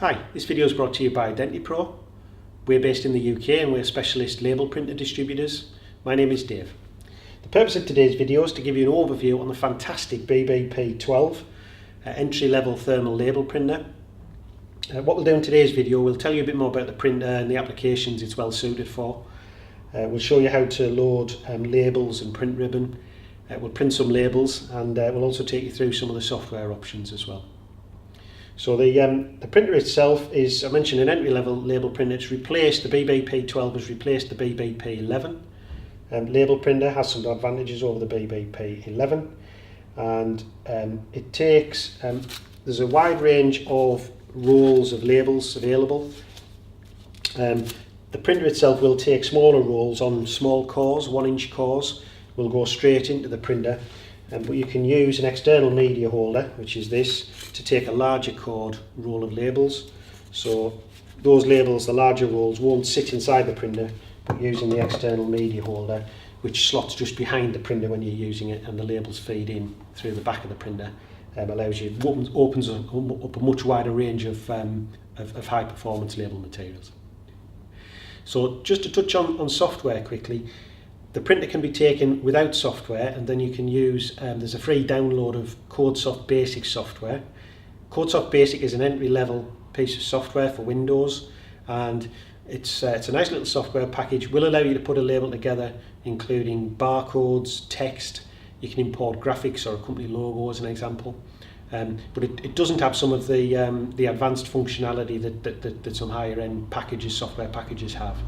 Hi, this video is brought to you by identipro. We're based in the UK and we're specialist label printer distributors. My name is Dave. The purpose of today's video is to give you an overview on the fantastic BBP12 entry-level thermal label printer. What we'll do in today's video, we'll tell you a bit more about the printer and the applications it's well suited for. We'll show you how to load labels and print ribbon. We'll print some labels and we'll also take you through some of the software options as well. So the printer itself is, I mentioned, an entry-level label printer. It's replaced, the BBP12 has replaced the BBP11. Label printer has some advantages over the BBP11, and it takes, there's a wide range of rolls of labels available. The printer itself will take smaller rolls on small cores, 1-inch cores, will go straight into the printer. But you can use an external media holder, which is this, to take a larger cord roll of labels. So those labels, the larger rolls, won't sit inside the printer, but using the external media holder, which slots just behind the printer when you're using it, and the labels feed in through the back of the printer, allows you, opens up a much wider range of high performance label materials. So just to touch on software quickly. The printer can be taken without software, and then you can use, there's a free download of CodeSoft Basic software. CodeSoft Basic is an entry-level piece of software for Windows, and it's a nice little software package. Will allow you to put a label together, including barcodes, text. You can import graphics or a company logo as an example. But it doesn't have some of the advanced functionality that some higher-end packages, software packages have.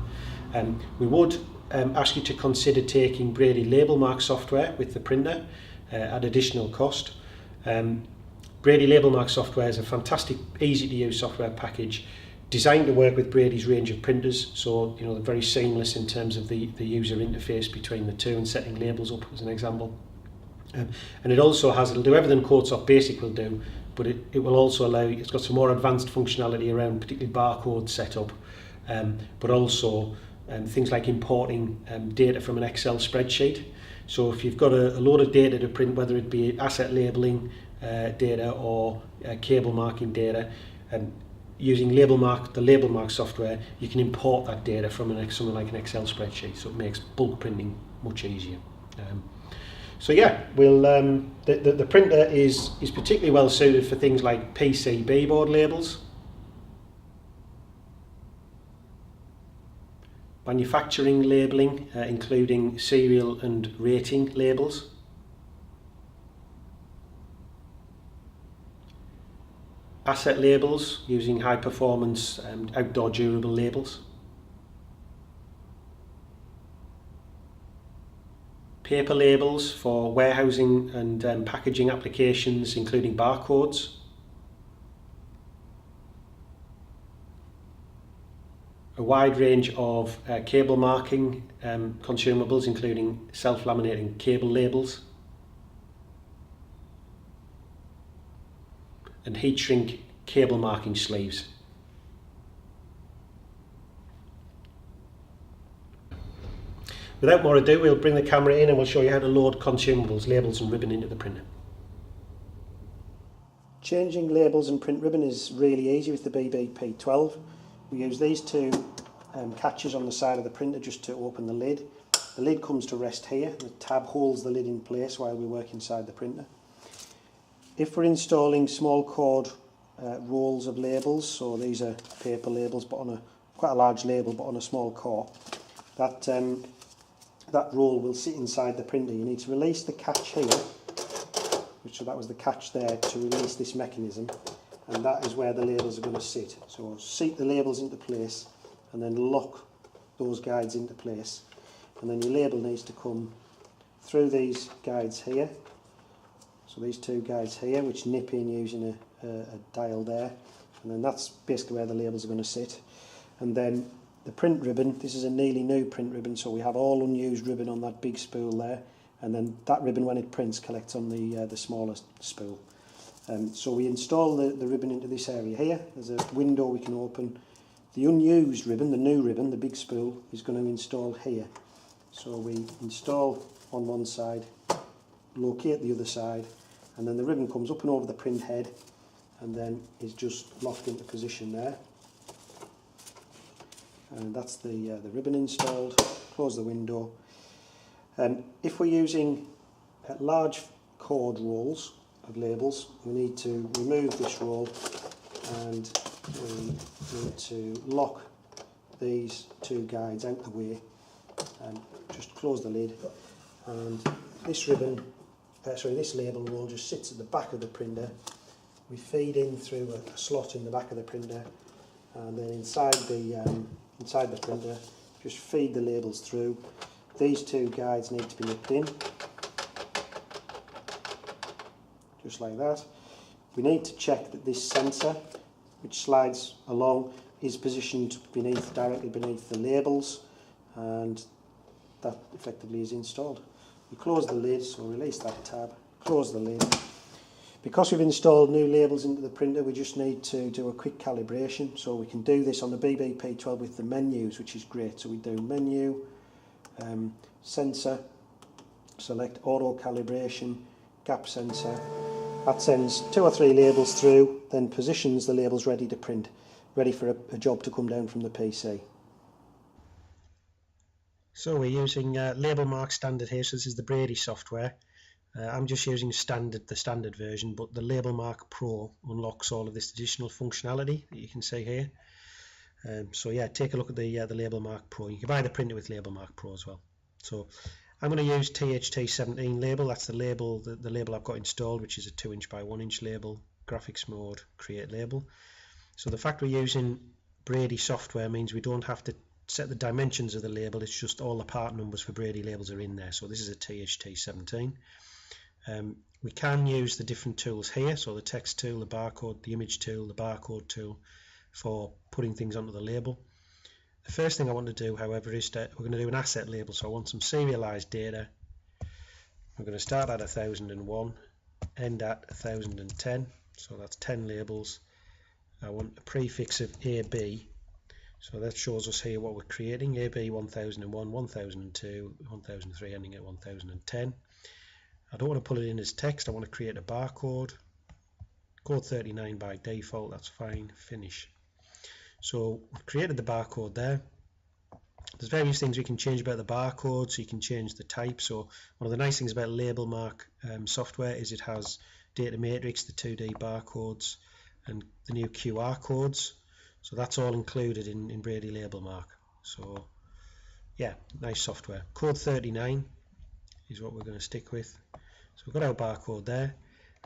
We would ask you to consider taking Brady LabelMark software with the printer at additional cost. Brady LabelMark software is a fantastic, easy to use software package designed to work with Brady's range of printers, so they're very seamless in terms of the user interface between the two and setting labels up as an example. And it also has, it'll do everything CodeSoft Basic will do, but it will also allow, it's got some more advanced functionality around particularly barcode setup, but also things like importing data from an Excel spreadsheet. So if you've got a load of data to print, whether it be asset labeling data or cable marking data, using the LabelMark software, you can import that data from something like an Excel spreadsheet. So it makes bulk printing much easier. So yeah, the printer is particularly well suited for things like PCB board labels, manufacturing labelling, including serial and rating labels, asset labels using high performance outdoor durable labels, paper labels for warehousing and packaging applications, including barcodes, a wide range of cable marking consumables, including self-laminating cable labels, and heat shrink cable marking sleeves. Without more ado, we'll bring the camera in and we'll show you how to load consumables, labels and ribbon into the printer. Changing labels and print ribbon is really easy with the BBP12. We use these two catches on the side of the printer just to open the lid. The lid comes to rest here. The tab holds the lid in place while we work inside the printer. If we're installing small cord rolls of labels, so these are paper labels but on quite a large label but on a small core, that roll will sit inside the printer. You need to release the catch here, so that was the catch there to release this mechanism, and that is where the labels are going to sit. So seat the labels into place and then lock those guides into place, and then your label needs to come through these guides here. So these two guides here, which nip in using a dial there, and then that's basically where the labels are going to sit. And then the print ribbon, this is a nearly new print ribbon, so we have all unused ribbon on that big spool there, and then that ribbon, when it prints, collects on the smaller spool. So we install the ribbon into this area here. There's a window we can open. The unused ribbon, the new ribbon, the big spool, is going to install here. So we install on one side, locate the other side, and then the ribbon comes up and over the print head, and then is just locked into position there. And that's the ribbon installed. Close the window. If we're using large cord rolls of labels, we need to remove this roll and we need to lock these two guides out the way and just close the lid. And this this label roll just sits at the back of the printer. We feed in through a slot in the back of the printer, and then inside the printer just feed the labels through. These two guides need to be hooked in, just like that. We need to check that this sensor, which slides along, is positioned directly beneath the labels, and that effectively is installed. We close the lid, so release that tab, close the lid. Because we've installed new labels into the printer, we just need to do a quick calibration. So we can do this on the BBP12 with the menus, which is great. So we do menu, sensor, select auto calibration, gap sensor. That sends 2 or 3 labels through, then positions the labels ready to print, ready for a job to come down from the PC. So we're using Label Mark Standard here, so this is the Brady software. I'm just using the standard version, but the Label Mark Pro unlocks all of this additional functionality that you can see here. So yeah, take a look at the Label Mark Pro. You can buy the printer with Label Mark Pro as well. So I'm going to use THT17 label. That's the label I've got installed, which is a 2" by 1" label. Graphics mode, create label. So the fact we're using Brady software means we don't have to set the dimensions of the label. It's just all the part numbers for Brady labels are in there. So this is a THT17. We can use the different tools here, so the text tool, the barcode, the image tool, the barcode tool, for putting things onto the label. The first thing I want to do, however, is that we're going to do an asset label. So I want some serialized data. We're going to start at 1001, end at 1010, so that's 10 labels. I want a prefix of AB, so that shows us here what we're creating: AB 1001, 1002, 1003, ending at 1010. I don't want to put it in as text, I want to create a barcode. Code 39 by default, that's fine. Finish. So we've created the barcode there. There's various things we can change about the barcode, so you can change the type. So one of the nice things about Label Mark software is it has data matrix, the 2D barcodes, and the new QR codes. So that's all included in Brady Label Mark. So yeah, nice software. Code 39 is what we're going to stick with. So we've got our barcode there.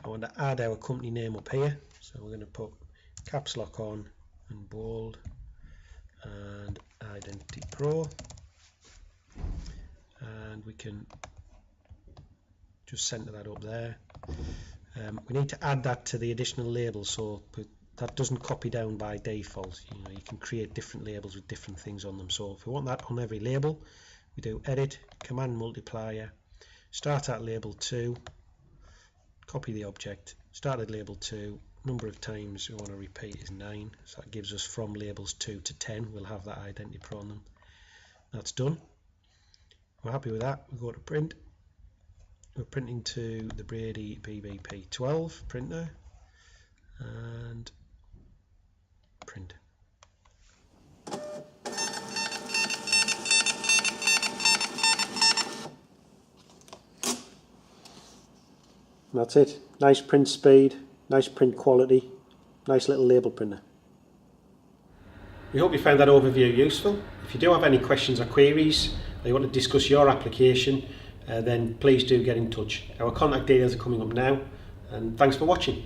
I want to add our company name up here, so we're going to put caps lock on and bold and identipro, and we can just center that up there. We need to add that to the additional labels, so that doesn't copy down by default. You can create different labels with different things on them. So if we want that on every label, we do edit, command multiplier, start at label 2, copy the object, start at label 2, number of times we want to repeat is 9, so that gives us from labels 2 to 10. We'll have that identipro on them. That's done. We're happy with that. We go to print. We're printing to the Brady BBP12 printer, and print. And that's it. Nice print speed, nice print quality, nice little label printer. We hope you found that overview useful. If you do have any questions or queries, or you want to discuss your application, then please do get in touch. Our contact details are coming up now, and thanks for watching.